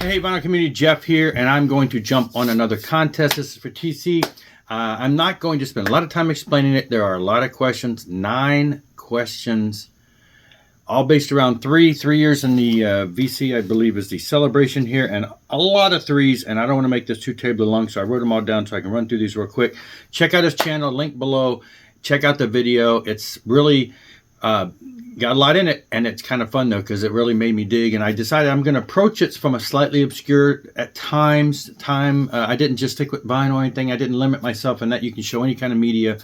Hey Vinyl Community, Jeff here, and I'm going to jump on another contest. This is for TC. I'm not going to spend a lot of time explaining it. There are a lot of questions, 9 questions, all based around 3 years in the VC, I believe, is the celebration here, and a lot of 3s, and I don't want to make this too terribly long, so I wrote them all down so I can run through these real quick. Check out his channel, link below. Check out the video. It's really got a lot in it, and it's kind of fun though, because it really made me dig, and I decided I'm going to approach it from a slightly obscure at times. I didn't just stick with vinyl or anything. I didn't limit myself in that you can show any kind of media,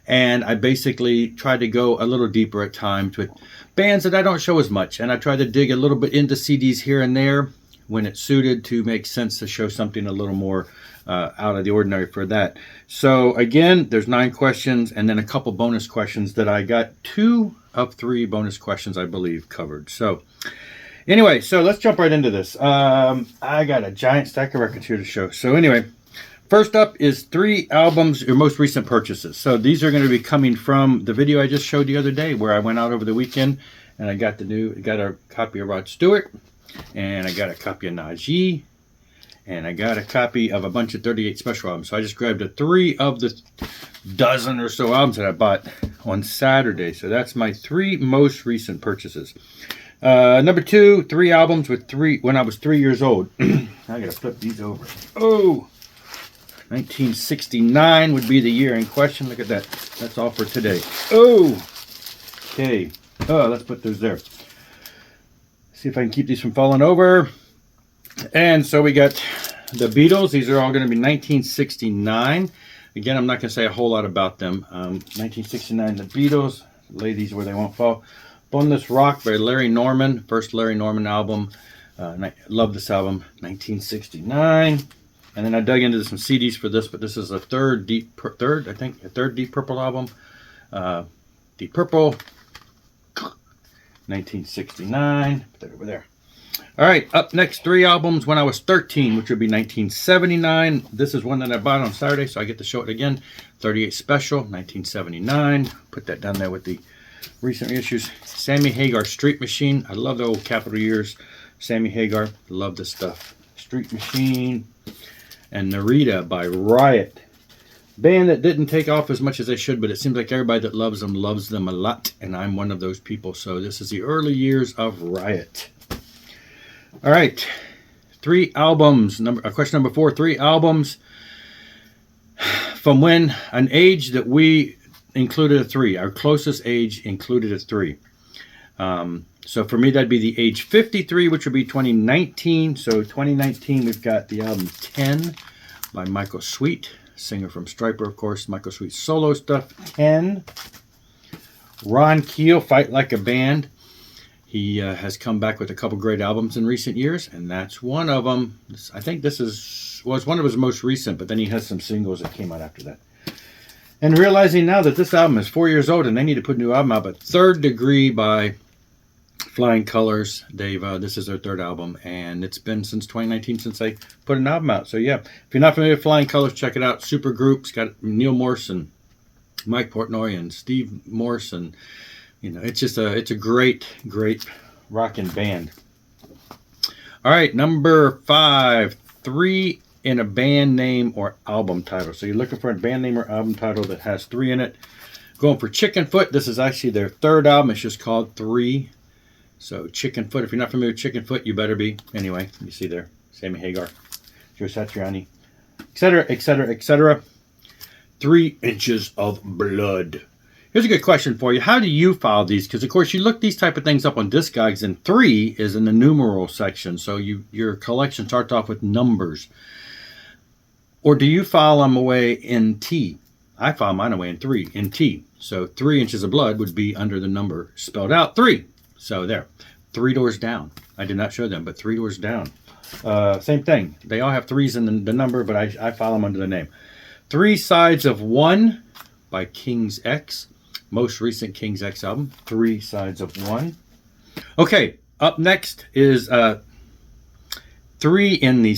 and I basically tried to go a little deeper at times with bands that I don't show as much, and I tried to dig a little bit into CDs here and there when it suited to make sense to show something a little more out of the ordinary for that. So again, there's 9 questions and then a couple bonus questions that I got 2 of 3 bonus questions, I believe, covered. So anyway, so let's jump right into this. I got a giant stack of records here to show. So anyway, first up is 3 albums, your most recent purchases. So these are going to be coming from the video I just showed the other day where I went out over the weekend and I got a copy of Rod Stewart, and I got a copy of Najee, and I got a copy of a bunch of 38 special albums. So I just grabbed 3 of the dozen or so albums that I bought on Saturday. So that's my 3 most recent purchases. Number 2, 3 albums with when I was 3 years old. I gotta flip these over. Oh, 1969 would be the year in question. Look at that. That's all for today. Oh, okay. Oh, let's put those there. See if I can keep these from falling over. And so we got the Beatles. These are all going to be 1969. Again, I'm not going to say a whole lot about them. 1969, the Beatles. Lay these where they won't fall. Boneless Rock by Larry Norman. First Larry Norman album. I love this album. 1969. And then I dug into some CDs for this, but this is a third Deep Purple album. Deep Purple. 1969. Put that over there. All right, up next, 3 albums when I was 13, which would be 1979. This is one that I bought on Saturday, so I get to show it again. 38 Special, 1979. Put that down there with the recent issues. Sammy Hagar, Street Machine. I love the old Capitol years. Sammy Hagar, love this stuff. Street Machine. And Narita by Riot. Band that didn't take off as much as they should, but it seems like everybody that loves them a lot, and I'm one of those people. So this is the early years of Riot. All right, 3 albums. Question number 4, 3 albums from when an age that we included a 3. Our closest age included a 3. So for me, that'd be the age 53, which would be 2019. So 2019, we've got the album 10 by Michael Sweet, singer from Stryper, of course. Michael Sweet solo stuff, 10. Ron Keel, Fight Like a Band. He has come back with a couple great albums in recent years, and that's one of them. I think this was one of his most recent, but then he has some singles that came out after that. And realizing now that this album is 4 years old and they need to put a new album out, but Third Degree by Flying Colors. This is their 3rd album, and it's been since 2019 since they put an album out. So yeah, if you're not familiar with Flying Colors, check it out. Super group. It's got Neil Morrison, Mike Portnoy, and Steve Morrison. You know, it's a great rockin' band. All right, number 5, 3 in a band name or album title. So you're looking for a band name or album title that has 3 in it. Going for Chickenfoot. This is actually their 3rd album. It's just called 3. So Chickenfoot. If you're not familiar with Chickenfoot, you better be. Anyway, you see there, Sammy Hagar, Joe Satriani, etc., etc., etc. 3 Inches of Blood. Here's a good question for you. How do you file these? Because, of course, you look these type of things up on Discogs, and 3 is in the numeral section. So your collection starts off with numbers. Or do you file them away in T? I file mine away in 3, in T. So 3 Inches of Blood would be under the number spelled out 3. So there. 3 Doors Down. I did not show them, but 3 Doors Down. Same thing. They all have 3s in the number, but I file them under the name. 3 Sides of One by King's X. Most recent King's X album, 3 Sides of One. Okay, up next is 3 in a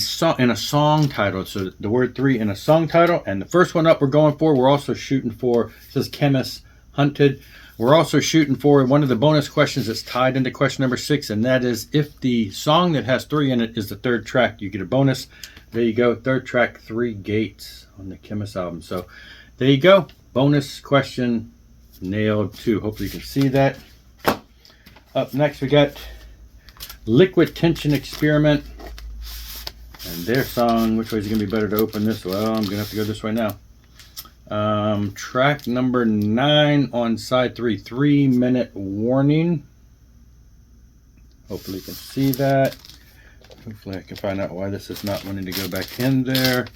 song title. So the word 3 in a song title. And the first one up we're going for, we're also shooting for, it says Chemist Hunted. We're also shooting for one of the bonus questions that's tied into question number 6, and that is if the song that has 3 in it is the third track, you get a bonus. There you go, third track, 3 Gates on the Chemist album. So there you go, bonus question nailed too. Hopefully you can see that. Up next we got Liquid Tension Experiment and their song. Which way is it going to be better to open this? Well, I'm going to have to go this way now. Track number 9 on side 3, 3-minute warning. Hopefully you can see that. Hopefully I can find out why this is not wanting to go back in there.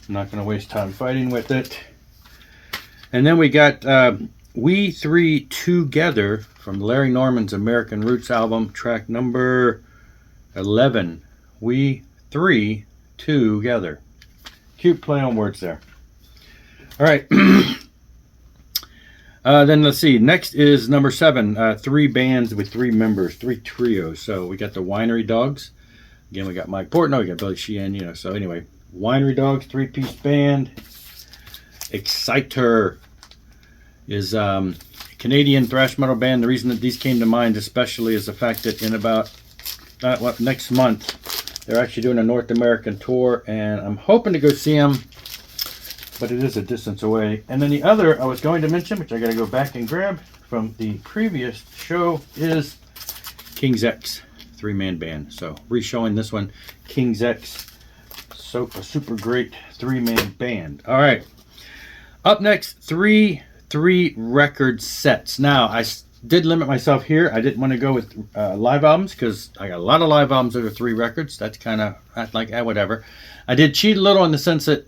I'm not going to waste time fighting with it. And then we got We Three Together from Larry Norman's American Roots album, track number 11. We Three Together. Cute play on words there. All right. Then let's see. Next is number 7. 3 bands with 3 members, 3 trios. So we got the Winery Dogs. Again, we got Mike Portnoy, we got Billy Sheehan, you know. So anyway, Winery Dogs, 3-piece band. Exciter is Canadian thrash metal band. The reason that these came to mind especially is the fact that in about next month they're actually doing a North American tour, and I'm hoping to go see them, but it is a distance away. And then the other I was going to mention, which I got to go back and grab from the previous show, is King's X, 3-man band. So re-showing this one, King's X, so a super great 3-man band. All right, up next, 3 record sets. Now I did limit myself here. I didn't want to go with live albums because I got a lot of live albums that are 3 records. That's kind of like whatever. I did cheat a little in the sense that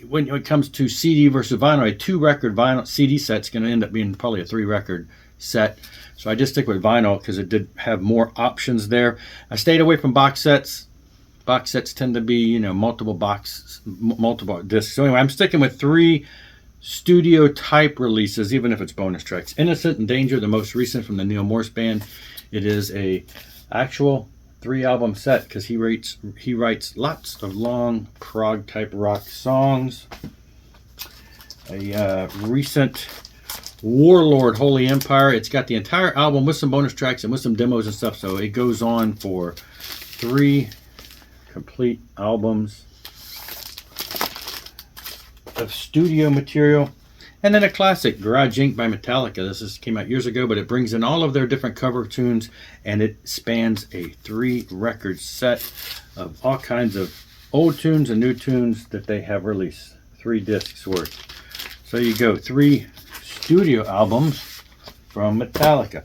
when it comes to CD versus vinyl, a 2-record vinyl CD set's going to end up being probably a 3-record set. So I just stick with vinyl because it did have more options there. I stayed away from box sets. Box sets tend to be, you know, multiple discs. So anyway, I'm sticking with 3 studio type releases, even if it's bonus tracks. Innocent and Danger, the most recent from the Neil Morse band. It is a actual 3-album set because he writes lots of long prog type rock songs. A recent Warlord Holy Empire. It's got the entire album with some bonus tracks and with some demos and stuff. So it goes on for 3 complete albums of studio material. And then a classic, Garage Inc. by Metallica. This came out years ago, but it brings in all of their different cover tunes, and it spans a 3-record set of all kinds of old tunes and new tunes that they have released. 3 discs worth. So you go, 3 studio albums from Metallica.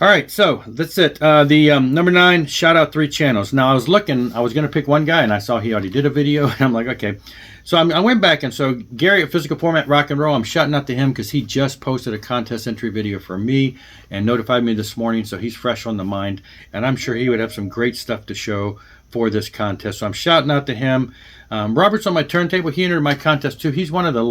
All right, so that's it. The number 9, shout out 3 channels. Now I was going to pick one guy, and I saw he already did a video, and I'm like, okay. So I went back, and so Gary at Physical Format Rock and Roll, I'm shouting out to him because he just posted a contest entry video for me and notified me this morning, so he's fresh on the mind, and I'm sure he would have some great stuff to show for this contest. So I'm shouting out to him. Robert's on my turntable. He entered my contest too. He's one of the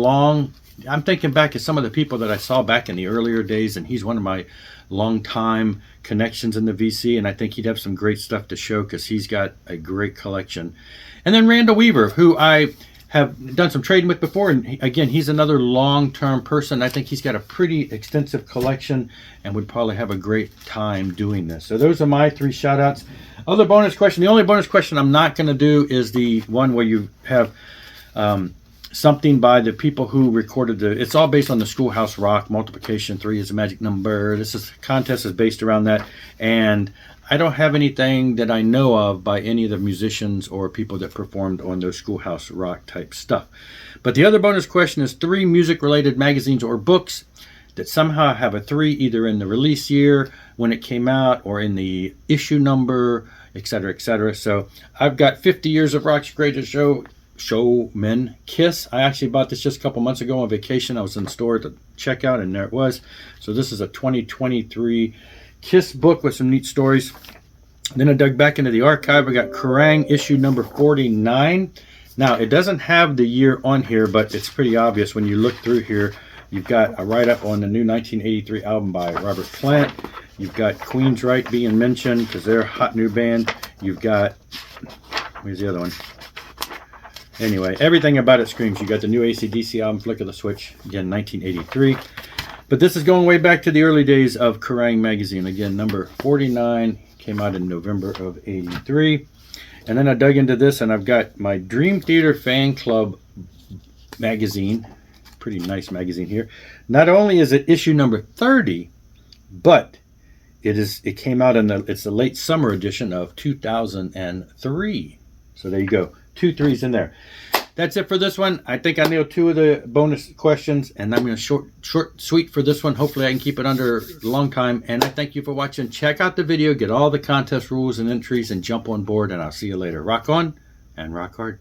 I'm thinking back to some of the people that I saw back in the earlier days, and he's one of my long-time connections in the VC, and I think he'd have some great stuff to show because he's got a great collection. And then Randall Weaver, who I have done some trading with before, and again, he's another long-term person. I think he's got a pretty extensive collection and would probably have a great time doing this. So those are my 3 shout-outs. Other bonus question, the only bonus question I'm not going to do is the one where you have something by the people who recorded it's all based on the Schoolhouse Rock, multiplication 3 is a magic number. Contest is based around that, and I don't have anything that I know of by any of the musicians or people that performed on those Schoolhouse Rock type stuff. But the other bonus question is 3 music related magazines or books that somehow have a 3 either in the release year when it came out or in the issue number, etc., etc. So I've got 50 Years of Rock's Greatest Showmen, Kiss. I actually bought this just a couple months ago on vacation. I was in the store at the checkout, and there it was. So this is a 2023 Kiss book with some neat stories. Then I dug back into the archive. I got Kerrang issue number 49. Now, it doesn't have the year on here, but it's pretty obvious when you look through here. You've got a write-up on the new 1983 album by Robert Plant. You've got Queensryche being mentioned because they're a hot new band. You've got, where's the other one? Anyway, everything about it screams. You got the new AC/DC album, Flick of the Switch, again, 1983. But this is going way back to the early days of Kerrang! Magazine. Again, number 49, came out in November of 83. And then I dug into this, and I've got my Dream Theater Fan Club magazine. Pretty nice magazine here. Not only is it issue number 30, but it came out it's the late summer edition of 2003. So there you go. 2 3s in there. That's it for this one. I think I nailed 2 of the bonus questions, and I'm going to short, sweet for this one. Hopefully I can keep it under a long time. And I thank you for watching. Check out the video, get all the contest rules and entries, and jump on board, and I'll see you later. Rock on and rock hard.